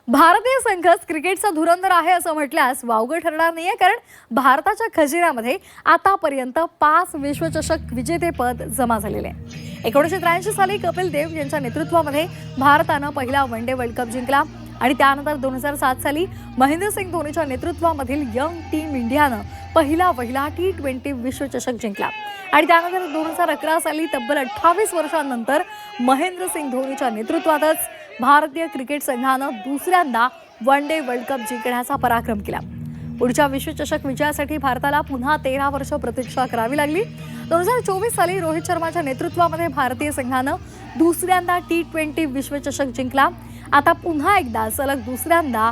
भारतीय संघच क्रिकेटचा धुरंधर आहे असं म्हटल्यास वावगं ठरणार नाहीये, कारण भारताच्या खजिन्यामध्ये आतापर्यंत 5 विश्वचषक विजेतेपद जमा झालेले आहे. 1983 साली कपिल देव यांच्या नेतृत्वामध्ये भारतानं पहिला वन डे वर्ल्ड कप जिंकला आणि त्यानंतर 2007 साली महेंद्रसिंग धोनीच्या नेतृत्वामधील यंग टीम इंडियानं पहिला T20 विश्वचषक जिंकला आणि त्यानंतर 2011 साली तब्बल 28 वर्षांनंतर महेंद्रसिंग धोनीच्या नेतृत्वातच भारतीय क्रिकेट संघानं दुसऱ्यांदा वन डे वर्ल्ड कप जिंकण्याचा पराक्रम केला. पुढच्या विश्वचषक विजयासाठी भारताला पुन्हा 13 वर्ष प्रतीक्षा करावी लागली. 2024 साली रोहित शर्माच्या नेतृत्वामध्ये भारतीय संघानं दुसऱ्यांदा T20 विश्वचषक जिंकला. आता पुन्हा एकदा सलग दुसऱ्यांदा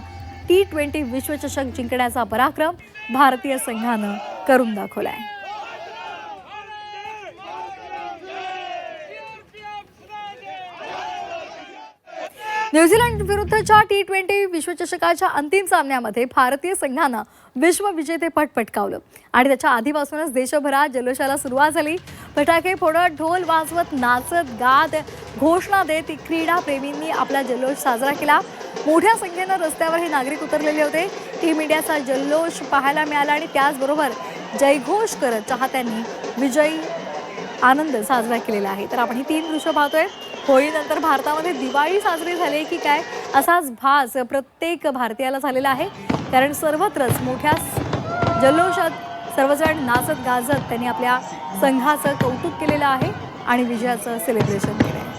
T20 विश्वचषक जिंकण्याचा पराक्रम भारतीय संघानं करून दाखवलाय. न्यूझीलंड विरुद्धच्या T20 विश्वचषकाच्या अंतिम सामन्यामध्ये भारतीय संघानं विश्वविजेतेपद पटकावलं आणि त्याच्या आधीपासूनच देशभरात जल्लोषाला सुरुवात झाली. फटाके फोडत, ढोल वाजवत, नाचत गात, घोषणा देत क्रीडाप्रेमींनी आपला जल्लोष साजरा केला. मोठ्या संख्येनं रस्त्यावर हे नागरिक उतरलेले होते. टीम इंडियाचा जल्लोष पाहायला मिळाला आणि त्याचबरोबर जयघोष करत चाहत्यांनी विजयी आनंद साजरा केलेला आहे. तर आपण ही 3 दृश्य पाहतोय. होळीनंतर भारतामध्ये दिवाळी साजरी झाली की काय असाच भास प्रत्येक भारतीयाला झालेला आहे, कारण सर्वत्रच मोठ्या जल्लोषात सर्वजण नाचत गाजत त्यांनी आपल्या संघाचं कौतुक केलेलं आहे आणि विजयाचं सेलिब्रेशन केलं आहे.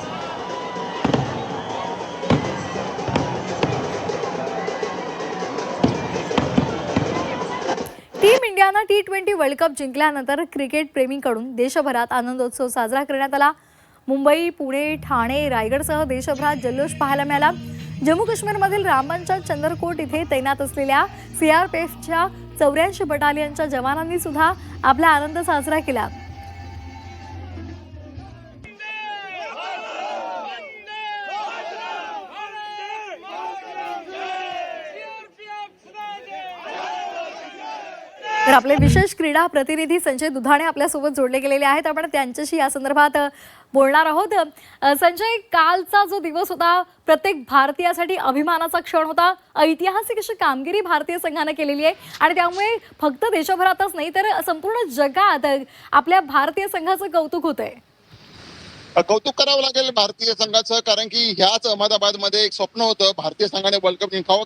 टीम इंडियानं T20 वर्ल्ड कप जिंकल्यानंतर क्रिकेट प्रेमींकडून देशभरात आनंदोत्सव साजरा करण्यात आला. मुंबई, पुणे, ठाणे, रायगडसह देशभरात जल्लोष पाहायला मिळाला. जम्मू काश्मीरमधील रामबनच्या चंदरकोट इथे तैनात असलेल्या CRPFच्या 84 बटालियनच्या जवानांनी सुद्धा आपला आनंद साजरा केला. तर आपले विशेष क्रीडा प्रतिनिधी संजय दुधाणे आपल्यासोबत जोडले गेलेले आहेत. आपण त्यांच्याशी या संदर्भात बोलणार आहोत. संजय, कालचा जो दिवस होता प्रत्येक भारतीयासाठी अभिमानाचा क्षण होता. ऐतिहासिक अशी कामगिरी भारतीय संघानं केलेली आहे आणि त्यामुळे फक्त देशभरातच नाही तर संपूर्ण जगात आपल्या भारतीय संघाचं कौतुक होतंय. कौतुक करावं लागेल भारतीय संघाचं, कारण की ह्याच अहमदाबादमध्ये एक स्वप्न होतं भारतीय संघाने वर्ल्ड कप जिंकावं.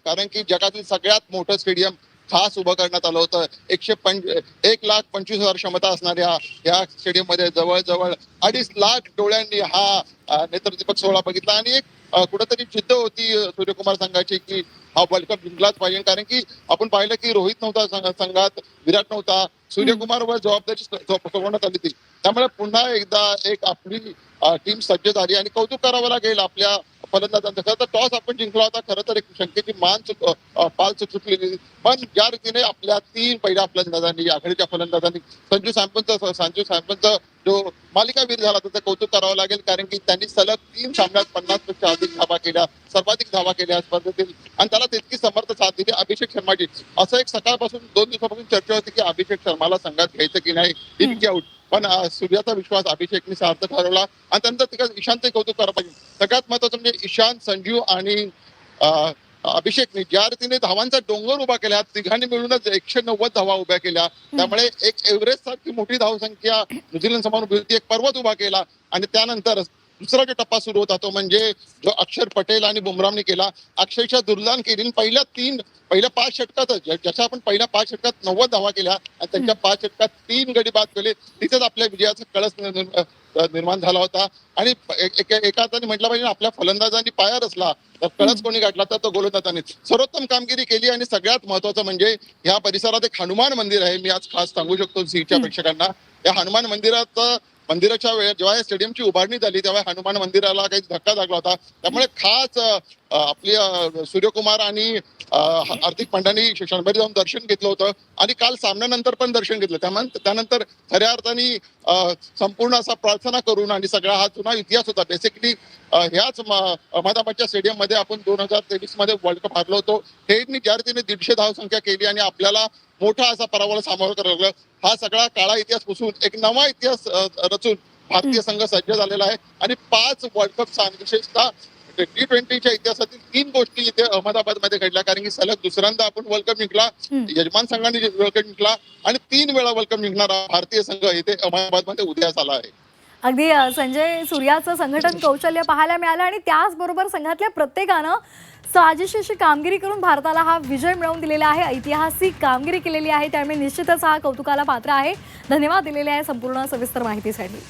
कारण की जगातील सगळ्यात मोठं स्टेडियम खास उभं करण्यात आलं होतं. 1,25,000 क्षमता असणाऱ्या या स्टेडियम मध्ये जवळजवळ 2.5 लाख डोळ्यांनी हा नेत्रदीपक सोहळा बघितला आणि एक कुठेतरी जिद्द होती सूर्यकुमार संघाची की हा वर्ल्ड कप जिंकलाच पाहिजे. कारण की आपण पाहिलं की रोहित नव्हता संघात, विराट नव्हता, सूर्यकुमारवर जबाबदारी सोपवण्यात आली होती. त्यामुळे पुन्हा एकदा एक आपली टीम सज्ज झाली आणि कौतुक करावं लागेल आपल्या फलंदाजांचं. खरं तर टॉस आपण जिंकला होता, खरं तर एक शंकेची पाल चुकलेली, पण ज्या रीतीने आपल्या 3 पहिल्या फलंदाजांनी, आघाडीच्या फलंदाजांनी संजू सॅमसनचा जो मालिकावीर झाला त्याचं कौतुक करावं लागेल. कारण की त्यांनी सलग 3 सामन्यात 50 पेक्षा अधिक धावा केल्या, सर्वाधिक धावा केल्या स्पर्धेतील आणि त्याला तितकी समर्थ साथ दिली अभिषेक शर्माची. असं एक सकाळपासून 2 दिवसापासून चर्चा होती की अभिषेक शर्माला संघात घ्यायचं की नाही, इन की आउट, पण सूर्याचा विश्वास अभिषेकने सार्थ ठरवला आणि त्यानंतर तिकडे ईशांतही कौतुक करायला पाहिजे. सगळ्यात महत्वाचं म्हणजे ईशांत, संजू आणि अभिषेकने ज्या रीतीने धावांचा डोंगर उभा केला, तिघांनी मिळूनच 190 धावा उभ्या केल्या. त्यामुळे एक एव्हरेस्ट सारखी मोठी धावसंख्या न्यूझीलंड समोर एक पर्वत उभा केला आणि त्यानंतर दुसरा जो टप्पा सुरू होता तो म्हणजे जो अक्षर पटेल आणि बुमराहने केला. अक्षरशः दुर्दान केली. पहिल्या 5 षटकातच, ज्याच्या आपण पहिल्या 5 षटकात 90 धावा केल्या आणि त्यांच्या 5 षटकात 3 गडी बाद केले, तिथेच आपल्या विजयाचा कळस निर्माण झाला होता. आणि एका अर्थाने म्हटलं पाहिजे आपल्या फलंदाजांनी पाया रचला तर कळस कोणी गाठला तर तो गोलंदाजांनी सर्वोत्तम कामगिरी केली. आणि सगळ्यात महत्वाचं म्हणजे या परिसरात एक हनुमान मंदिर आहे. मी आज खास सांगू शकतो झीच्या प्रेक्षकांना, या हनुमान मंदिराच्या वेळेस जेव्हा या स्टेडियमची उभारणी झाली तेव्हा हनुमान मंदिराला काही धक्का लागला होता. त्यामुळे खास आपली सूर्यकुमार आणि हार्दिक पांड्यानी क्षणभर जाऊन दर्शन घेतलं होतं आणि काल सामन्यानंतर पण दर्शन घेतलं. त्यानंतर खऱ्या अर्थाने संपूर्ण असा प्रार्थना करून आणि सगळा हा जुना इतिहास होता. बेसिकली ह्याच अहमदाबादच्या स्टेडियम मध्ये आपण 2023 मध्ये वर्ल्ड कप हारलो होतो. हे ज्या रीतीने 150 धावसंख्या केली आणि आपल्याला मोठा असा पराभवाला सामोरं करावं लागलं. हा सगळा काळा इतिहास पुसून एक नवा इतिहास रचून भारतीय संघ सज्ज झालेला आहे आणि 5 वर्ल्ड कप विशेषतः T20च्या इतिहासातील 3 गोष्टी इथे अहमदाबादमध्ये घडल्या, कारण की सलग दुसऱ्यांदा आपण वर्ल्ड कप जिंकला, यजमान संघाने वर्ल्ड कप जिंकला आणि 3 वेळा वर्ल्ड कप जिंकणारा भारतीय संघ इथे अहमदाबादमध्ये उदयास आला आहे. अगदी संजय सूर्याचं संघटन कौशल्य पाहायला मिळालं आणि त्याचबरोबर संघातल्या प्रत्येकानं साजेशी अशी कामगिरी करून भारताला हा विजय मिळवून दिलेला आहे. ऐतिहासिक कामगिरी केलेली आहे, त्यामुळे निश्चितच हा कौतुकाला पात्र आहे. धन्यवाद दिलेले आहे संपूर्ण सविस्तर माहितीसाठी.